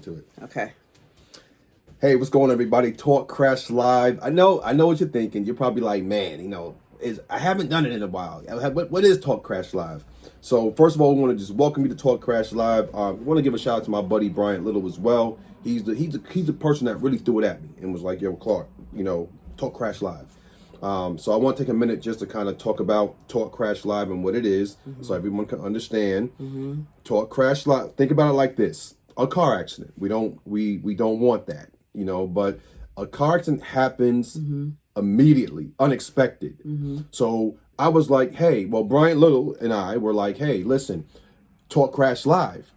To it. Okay. Hey, what's going on, everybody? Talk Crash Live. I know what you're thinking. You're probably like, man, I haven't done it in a while. What is Talk Crash Live? So first of all, we want to just welcome you to Talk Crash Live. We want to give a shout out to my buddy Bryant Little as well. He's the person that really threw it at me and was like, yo, Clark, Talk Crash Live. So I want to take a minute just to kind of talk about Talk Crash Live and what it is, so everyone can understand. Talk Crash Live. Think about it like this: a car accident. We don't want that, but a car accident happens immediately, unexpected. So I was like, hey, well, Brian Little and I were like, hey, listen, Talk Crash Live,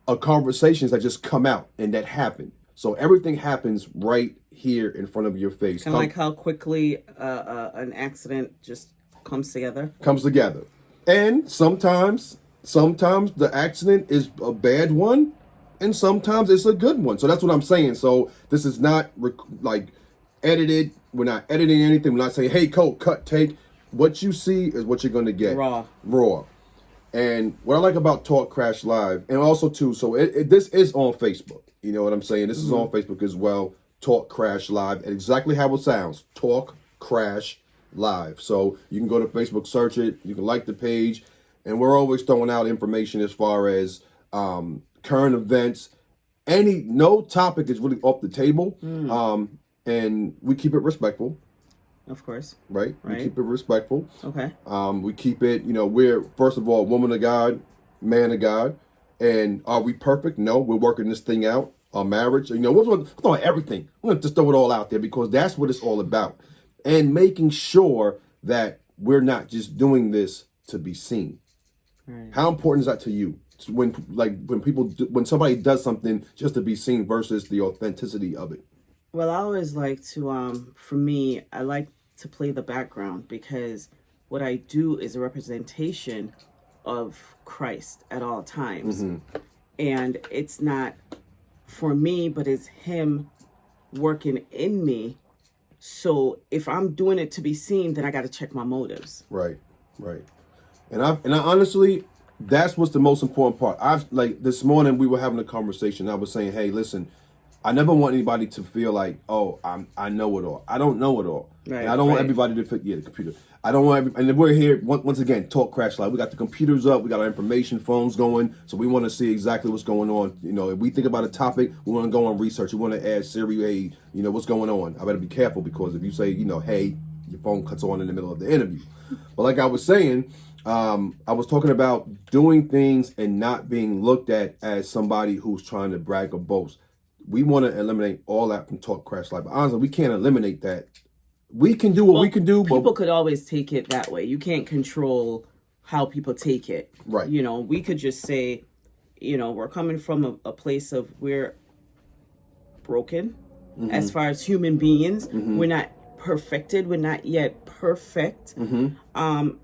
a conversations that just come out and that happen. So everything happens right here in front of your face. Kind of like how quickly an accident just comes together. And sometimes the accident is a bad one, and sometimes it's a good one. So that's what I'm saying. So this is not edited. We're not editing anything. We're not saying, hey, cut, take. What you see is what you're going to get. Raw. And what I like about Talk Crash Live, and also too, so this is on Facebook. You know what I'm saying? This is on Facebook as well. Talk Crash Live, and exactly how it sounds. Talk Crash Live. So you can go to Facebook, search it. You can like the page, and we're always throwing out information as far as current events. No topic is really off the table, and we keep it respectful. Of course. Right? We keep it respectful. Okay. We keep it, we're, first of all, woman of God, man of God. And are we perfect? No, we're working this thing out. Our marriage, we're throwing everything. We're going to just throw it all out there because that's what it's all about. And making sure that we're not just doing this to be seen. Right. How important is that to you? When somebody does something just to be seen versus the authenticity of it? Well, I always like to, for me, I like to play the background because what I do is a representation of Christ at all times. And it's not for me, but it's him working in me. So if I'm doing it to be seen, then I got to check my motives. Right. And I honestly, that's what's the most important part. This morning we were having a conversation. I was saying, hey, listen, I never want anybody to feel like, oh, I know it all. I don't know it all. Right, and I don't want everybody to fit, the computer. I don't want and we're here, once again, Talk Crash Live. We got the computers up. We got our information phones going. So we want to see exactly what's going on. If we think about a topic, we want to go on research. We want to add Siri, what's going on. I better be careful because if you say, hey, your phone cuts on in the middle of the interview. But like I was saying, I was talking about doing things and not being looked at as somebody who's trying to brag or boast. We want to eliminate all that from Talk Crash Live. But honestly, we can't eliminate that. We can do what we can do. People could always take it that way. You can't control how people take it. Right. We could just say, we're coming from a place of we're broken as far as human beings. We're not perfected. We're not yet perfect.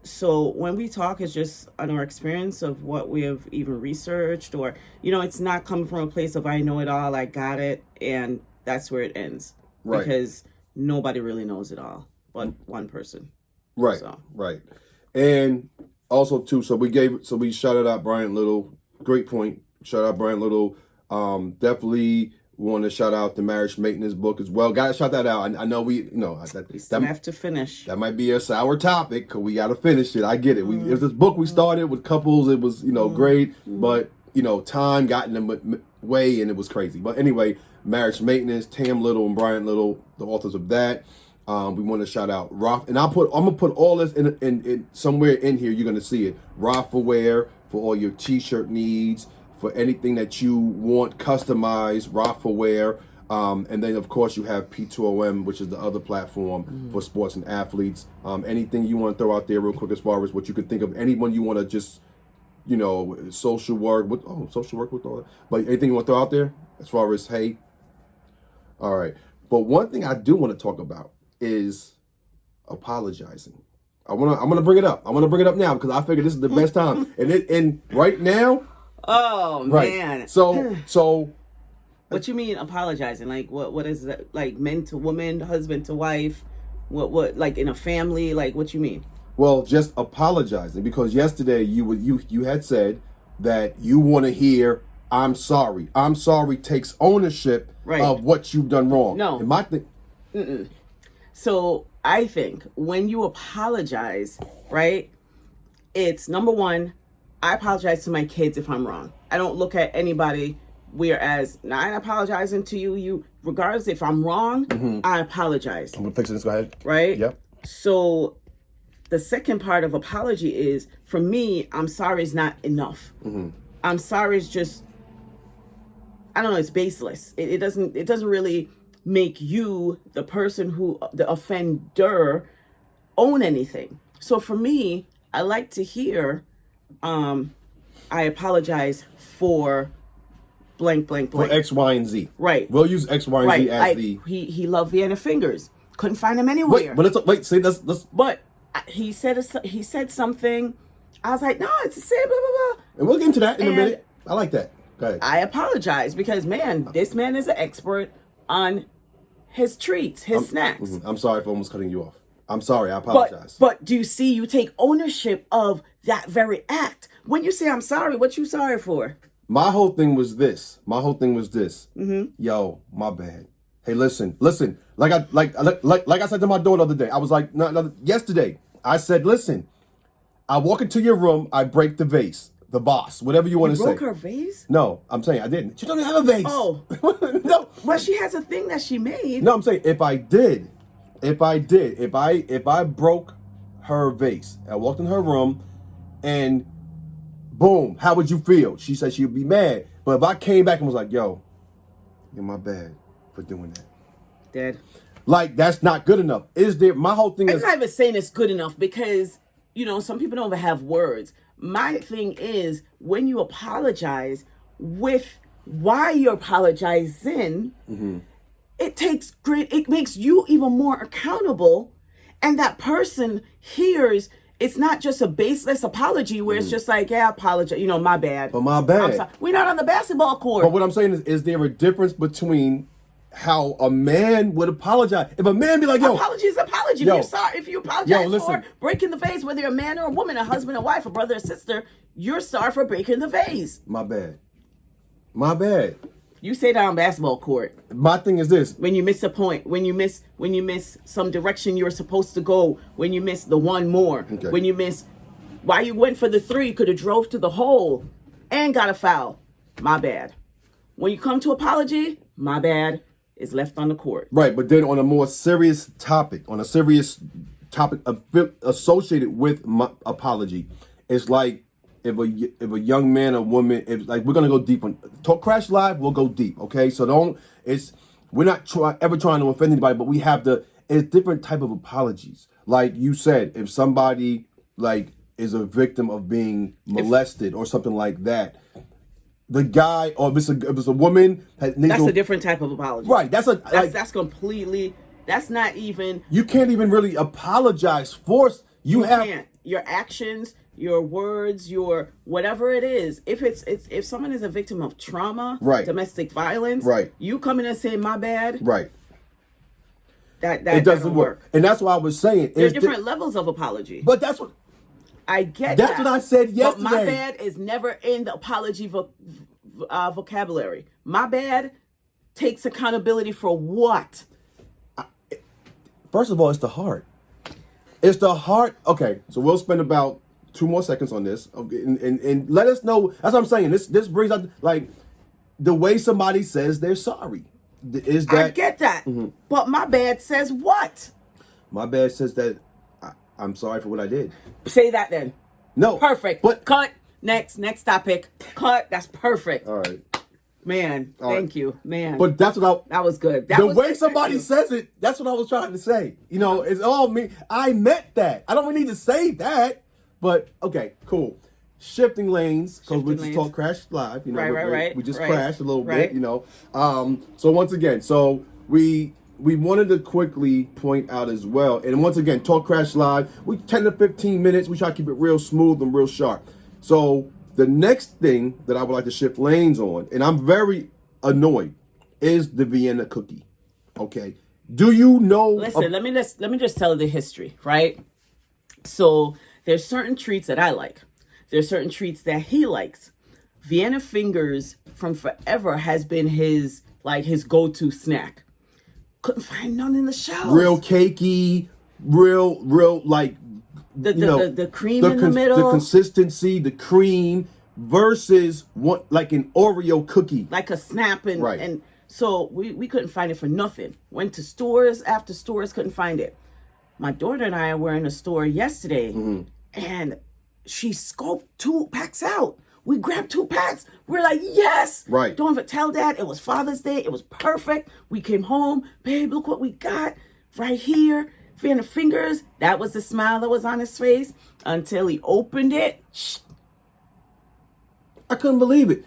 So when we talk, it's just on our experience of what we have even researched, or it's not coming from a place of I know it all, I got it, and that's where it ends. Right. Because nobody really knows it all but one person. Right. Right. And also too, so we shouted out Brian Little. Great point. Shout out Brian Little. Definitely want to shout out the Marriage Maintenance book as well. Gotta shout that out. I know we still have to finish. That might be a sour topic because we gotta finish it. I get it. It was this book we started with couples. It was great, but time got in the way and it was crazy. But anyway, Marriage Maintenance, Tam Little and Brian Little, the authors of that. We want to shout out Roth, and I'm gonna put all this in somewhere in here. You're gonna see it. Rothaware for all your t-shirt needs. For anything that you want customized, Rothaware. And then, of course, you have P2OM, which is the other platform for sports and athletes. Anything you want to throw out there real quick as far as what you could think of. Anyone you want to just, social work with all that. But anything you want to throw out there as far as, hey. All right. But one thing I do want to talk about is apologizing. I'm gonna bring it up. I'm gonna bring it up now because I figure this is the best time. And right now. Oh man! So, what you mean apologizing? Like what is that? Like men to woman, husband to wife? What like in a family? Like what you mean? Well, just apologizing because yesterday you had said that you want to hear I'm sorry. I'm sorry takes ownership Right. of what you've done wrong. No. And my thing, So I think when you apologize, right, it's number one, I apologize to my kids if I'm wrong. I don't look at anybody, whereas now I'm apologizing to you, regardless if I'm wrong, I apologize, I'm gonna fix this. Go ahead. right? Yep. So the second part of apology is, for me, I'm sorry is not enough. I'm sorry is just, I don't know, it's baseless. It doesn't really make you, the person who, the offender, own anything. So for me, I like to hear, I apologize for blank, blank, For blank. X, Y, and Z. Right. We'll use X, Y, and Z Right. as the. He loved Vienna Fingers. Couldn't find him anywhere. Wait. See, let's. But he said something. I was like, no, it's the same, blah, blah, blah. And we'll get into that in a And minute. I like that. Go ahead. I apologize because, man, this man is an expert on his treats, his snacks. I'm sorry for almost cutting you off. I'm sorry. I apologize. But do you see, you take ownership of that very act. When you say I'm sorry, what you sorry for? My whole thing was this. Yo, my bad. Hey, listen. Like I said to my daughter the other day. I was like, yesterday. I said, listen. I walk into your room. I break the vase, the boss, whatever you want to say. Broke her vase? No, I'm saying I didn't. She doesn't have a vase. Oh. No. Well, she has a thing that she made. No, I'm saying if I broke her vase, I walked in her room, and boom, how would you feel? She said she'd be mad. But if I came back and was like, yo, you're my bad for doing that. Dad. Like, that's not good enough. My whole thing I'm is, not even saying it's good enough because, some people don't even have words. My thing is, when you apologize with why you're apologizing, it makes you even more accountable. And that person hears it's not just a baseless apology where it's just like, yeah, I apologize, my bad. but my bad. I'm sorry. We're not on the basketball court. But what I'm saying is there a difference between how a man would apologize? If a man be like, yo, Apology is apology. Yo. If you apologize listen. for breaking the vase, whether you're a man or a woman, a husband or wife, a brother or sister, you're sorry for breaking the vase. my bad. My bad. You say that on basketball court. My thing is this. When you miss a point, when you miss some direction you were supposed to go, when you miss the one more, Okay. when you miss why you went for the three, could have drove to the hole and got a foul. My bad. When you come to apology, my bad is left on the court. Right, but then on a more serious topic, associated with my apology, it's like if a young man or woman, we're gonna go deep on Talk Crash Live, we'll go deep, okay? So we're not ever trying to offend anybody, but we have it's different type of apologies. Like you said, if somebody is a victim of being molested or something like that, the guy, or if it's a woman, That's a different type of apology. right. That's completely. That's not even. You can't even really apologize for. You Can't. Your actions, your words, your whatever it is. If someone is a victim of trauma, Right. domestic violence, Right. You come in and say my bad. Right. That It doesn't work. And that's why I was saying. There's different levels of apology. But that's what. I get That's that. what I said But my yesterday. bad is never in the apology vocabulary. My bad takes accountability for what? First of all, it's the heart. It's the heart. Okay, so we'll spend about 2 more seconds on this, okay, and let us know. That's what I'm saying. This brings up the way somebody says they're sorry. Is that I get that. But my bad says what? my bad says that I'm sorry for what I did. Say that then. No, Perfect. But Cut. Next topic. Cut. That's perfect. all right. Man, thank you. Man. But that's what that was good. the way somebody says it, that's what I was trying to say. It's all me. I meant that. I don't really need to say that. But okay, cool. Shifting lanes, because we just talk Crash Live. Right. We just Right. crashed a little Right. bit. So once again, we wanted to quickly point out as well, and once again, Talk Crash Live. We 10 to 15 minutes. We try to keep it real smooth and real sharp. So the next thing that I would like to shift lanes on, and I'm very annoyed, is the Vienna cookie. Okay, do you know? Listen, let me just tell the history, right? So there's certain treats that I like. There's certain treats that he likes. Vienna fingers from forever has been his go-to snack. Couldn't find none in the shelves. Real cakey, real like the cream in the middle, the consistency, the cream versus what like an Oreo cookie, like a Snap, and right. And so we couldn't find it for nothing. Went to stores after stores, couldn't find it. My daughter and I were in a store yesterday, and she scoped 2 packs out. We grabbed 2 packs. We're like, yes. Right. Don't even tell Dad. It was Father's Day. It was perfect. We came home. Babe, look what we got right here. Vienna fingers. That was the smile that was on his face until he opened it. I couldn't believe it.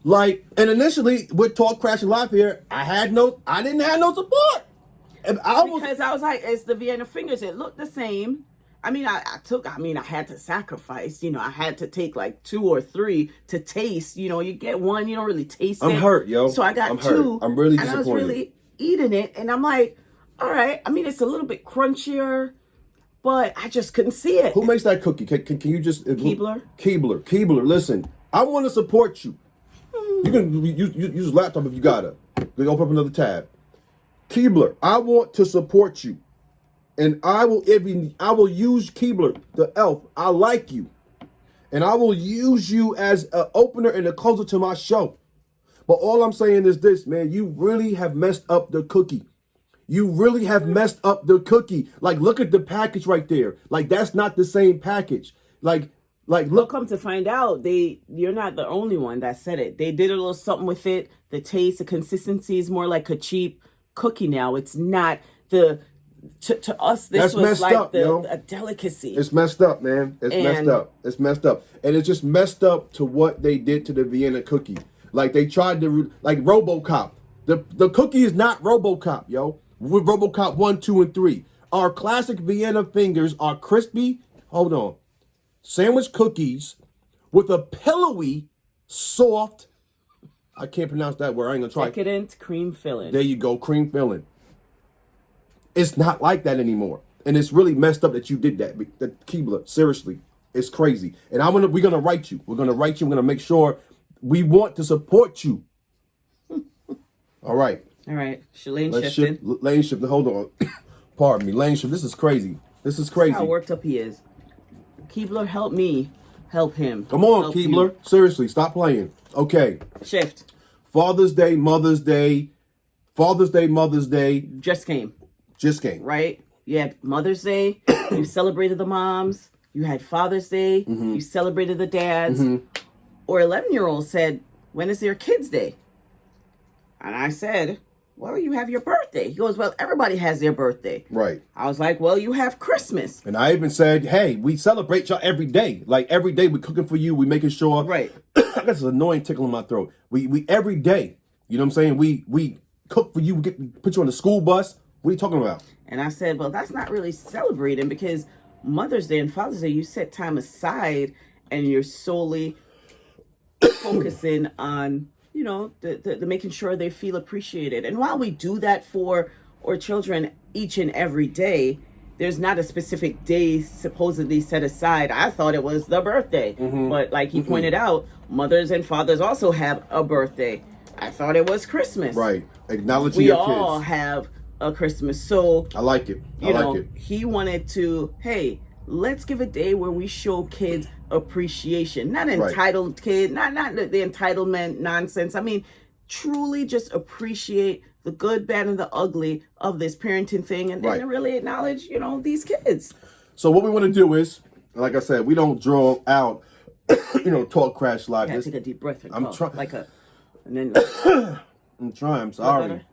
Like, and initially with Talk Crashing Live here, I didn't have no support. And Because I was like, it's the Vienna fingers. It looked the same. I mean, I had to sacrifice, I had to take like 2 or 3 to taste, you get one, you don't really taste it. I'm hurt, yo. So I got I'm 2. hurt. I'm really and disappointed. I was really eating it. And I'm like, all right. I mean, it's a little bit crunchier, but I just couldn't see it. Who makes that cookie? Can you just... Keebler. Keebler, listen. I want to support you. You can use a laptop if you gotta. Then open up another tab. Keebler, I want to support you. And I will use Keebler, the elf. I like you. And I will use you as an opener and a closer to my show. But all I'm saying is this, man. You really have messed up the cookie. You really have messed up the cookie. Like, look at the package right there. Like, that's not the same package. Like look. Come to find out, you're not the only one that said it. They did a little something with it. The taste, the consistency is more like a cheap cookie now. It's not the... To us, this That's was like up, a delicacy. It's messed up, man. Messed up. It's messed up. And it's just messed up to what they did to the Vienna cookie. Like, they tried to... Like, RoboCop. The cookie is not RoboCop, yo. With RoboCop 1, 2, and 3. Our classic Vienna fingers are crispy... Hold on. Sandwich cookies with a pillowy, soft... I can't pronounce that word. I ain't gonna try. Decadent cream filling. There you go, cream filling. It's not like that anymore. And it's really messed up that you did that. Keebler, seriously, it's crazy. And we're gonna write you. We're gonna write you. We're gonna make sure we want to support you. All right. All right. Lane shifting. Lane shifting. Hold on. Pardon me. Lane shift. This is crazy. This is crazy. How worked up he is. Keebler, help me. Help him. Come on, help Keebler. You. Seriously, stop playing. Okay. Shift. Father's Day, Mother's Day. Father's Day, Mother's Day. Just came. Right? You had Mother's Day. You celebrated the moms. You had Father's Day. Mm-hmm. You celebrated the dads. Or 11-year-old said, when is their kids' day? And I said, well, you have your birthday. He goes, well, everybody has their birthday. Right. I was like, well, you have Christmas. And I even said, hey, we celebrate y'all every day. Like, every day we're cooking for you. We making sure. Right. I got this annoying tickle in my throat. We every day, you know what I'm saying? We cook for you. We put you on the school bus. What are you talking about? And I said, well, that's not really celebrating because Mother's Day and Father's Day, you set time aside and you're solely focusing on, the making sure they feel appreciated. And while we do that for our children each and every day, there's not a specific day supposedly set aside. I thought it was the birthday. But like he pointed out, mothers and fathers also have a birthday. I thought it was Christmas. Right. Acknowledge we your all kids. have a Christmas. So I like it. I like it. He wanted to, hey, let's give a day where we show kids appreciation. Not entitled kid, not the entitlement nonsense. I mean, truly just appreciate the good, bad, and the ugly of this parenting thing and then really acknowledge, these kids. So what we want to do is, like I said, we don't draw out, Talk Crash Live. Take a deep breath and I'm trying. And then I'm trying. I'm sorry.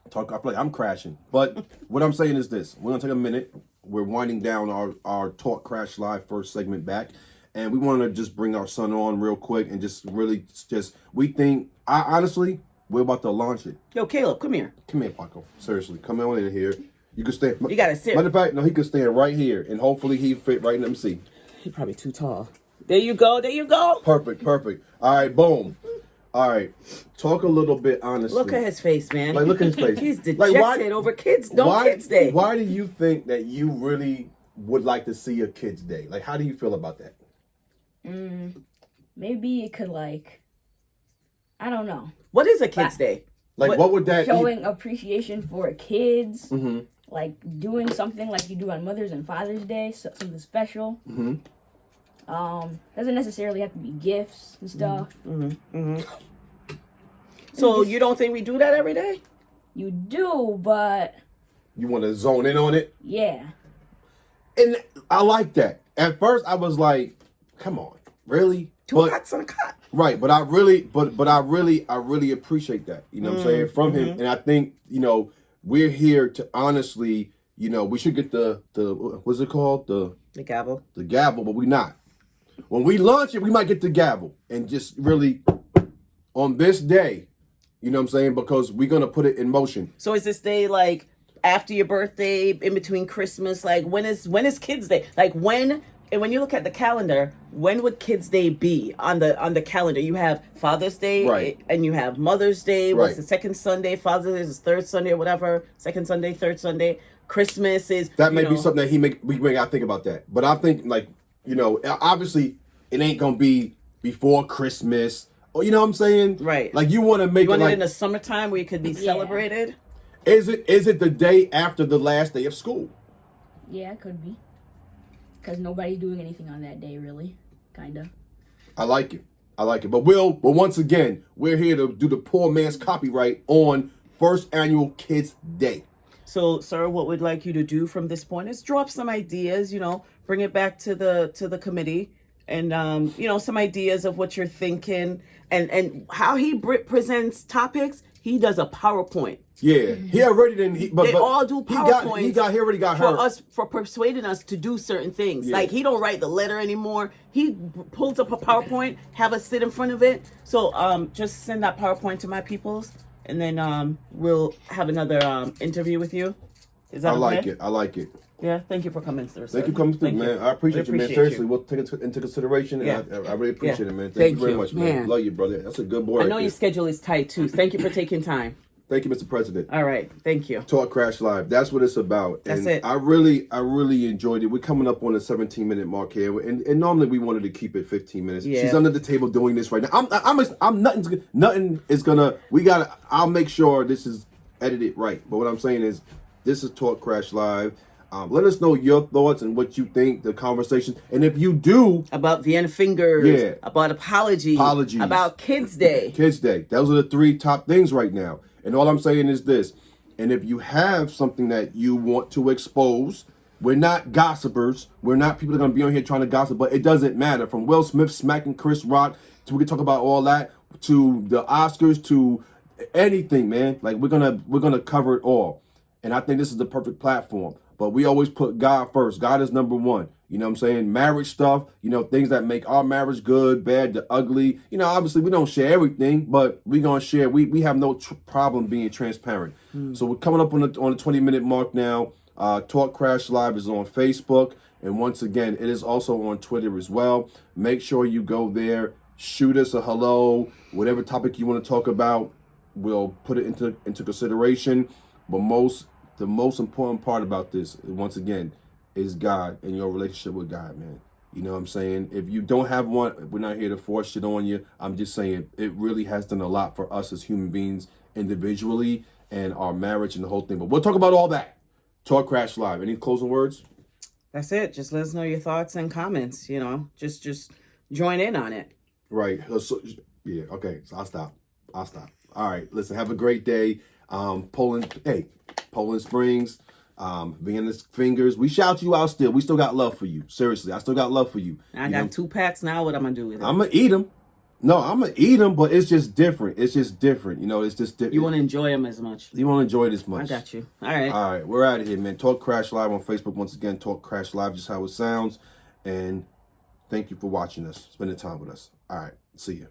I feel like I'm crashing. But what I'm saying is this. We're going to take a minute. We're winding down our Talk Crash Live first segment back. And we want to just bring our son on real quick and we think, honestly, we're about to launch it. Yo, Caleb, come here. Come here, Paco. Seriously, come on in here. You can stand. You got to sit. Matter of fact, no, he can stand right here. And hopefully he fit right in them seat. He's probably too tall. There you go. Perfect. All right, boom. All right, talk a little bit honestly. Look at his face, man. Like, look at his face. He's dejected over Kids Day. Why do you think that you really would like to see a Kids Day? Like, how do you feel about that? maybe it could I don't know, What is a kid's day? Like, what would that showing appreciation for kids, Mm-hmm. like doing something like you do on Mother's and Father's Day, something special. Mm-hmm. Doesn't necessarily have to be gifts and stuff. So you don't think we do that every day? You do, but You want to zone in on it? yeah. And I like that. At first, I was like, "Come on, really?" Two cuts on a cut. Right, but I really appreciate that. You know what I'm saying from him, and I think we're here to honestly, we should get the what's it called The gavel. the gavel, but we not. When we launch it, we might get the gavel and just really on this day, you know what I'm saying, because we're gonna put it in motion. So is this day like after your birthday, in between Christmas? Like when is Kids Day? Like when? And when you look at the calendar, when would Kids Day be on the calendar? You have Father's Day, Right. and you have Mother's Day. What's Right. the second Sunday? Father's Day is the third Sunday or whatever. Second Sunday, third Sunday. Christmas is That may be something that we may not think about that. But I'm thinking obviously it ain't gonna be before Christmas. Or you know what I'm saying? Right. Like you wanna make You want it it like in the summertime where it could be celebrated. is it the day after the last day of school? Yeah, it could be. Because nobody's doing anything on that day, really. Kinda. I like it. But once again, we're here to do the poor man's copyright on first annual Kids Day. So, sir, what we'd like you to do from this point is drop some ideas. Bring it back to the committee, and some ideas of what you're thinking and how he presents topics. He does a PowerPoint. Yeah, he already didn't. But They all do PowerPoint. He already got for hurt. us for persuading us to do certain things. Yeah. Like he don't write the letter anymore. He pulls up a PowerPoint, have us sit in front of it. So just send that PowerPoint to my peoples, and then we'll have another interview with you. Is that okay? I like it. Yeah, thank you for coming, sir. Thank you for coming through, man. I appreciate you, man. Seriously, we'll take it into consideration. Yeah. And I really appreciate Yeah. it, man. Thank Thank you very you, much, man. man. Love you, brother. That's a good boy. I know your schedule is tight too. Thank you for taking time. Thank you, Mr. President. All right, thank you. Talk Crash Live. That's what it's about. That's and it. I really enjoyed it. We're coming up on the 17-minute mark here, and normally we wanted to keep it 15 minutes. Yeah. She's under the table doing this right now. I'm nothing is gonna. I'll make sure this is edited right. But what I'm saying is, this is Talk Crash Live. Let us know your thoughts and what you think, the conversation. And if you do, About Vienna Fingers, Yeah. about apologies, Apologies. about Kids Day. Kids Day. Those are the 3 top things right now. And all I'm saying is this. And if you have something that you want to expose, we're not gossipers. We're not people that are going to be on here trying to gossip, but it doesn't matter. From Will Smith smacking Chris Rock, to we can talk about all that, to the Oscars, to anything, man. Like we're gonna cover it all. And I think this is the perfect platform. But we always put God first. God is number one. You know what I'm saying? Marriage stuff, things that make our marriage good, bad, the ugly. Obviously we don't share everything, but we're going to share. We have no problem being transparent. So we're coming up on the 20-minute mark now. Talk Crash Live is on Facebook. And once again, it is also on Twitter as well. Make sure you go there. Shoot us a hello. Whatever topic you want to talk about, we'll put it into consideration. But the most important part about this, once again, is God and your relationship with God, man. You know what I'm saying? If you don't have one, we're not here to force shit on you. I'm just saying it really has done a lot for us as human beings individually and our marriage and the whole thing. But we'll talk about all that. Talk Crash Live. Any closing words? That's it. Just let us know your thoughts and comments. Just join in on it. Right. So, yeah. Okay. So I'll stop. All right. Listen. Have a great day. Poland Springs. Vienna Fingers. We shout you out still. We still got love for you. Seriously, I still got love for you. I got 2 packs now. What I'm gonna do with it? I'm gonna eat them. No, I'm gonna eat them, but it's just different. It's just different. It's just different. You want to enjoy them as much. You want to enjoy it as much. I got you. All right. All right. We're out of here, man. Talk Crash Live on Facebook. Once again, Talk Crash Live, just how it sounds. And thank you for watching us, spending time with us. All right. See you.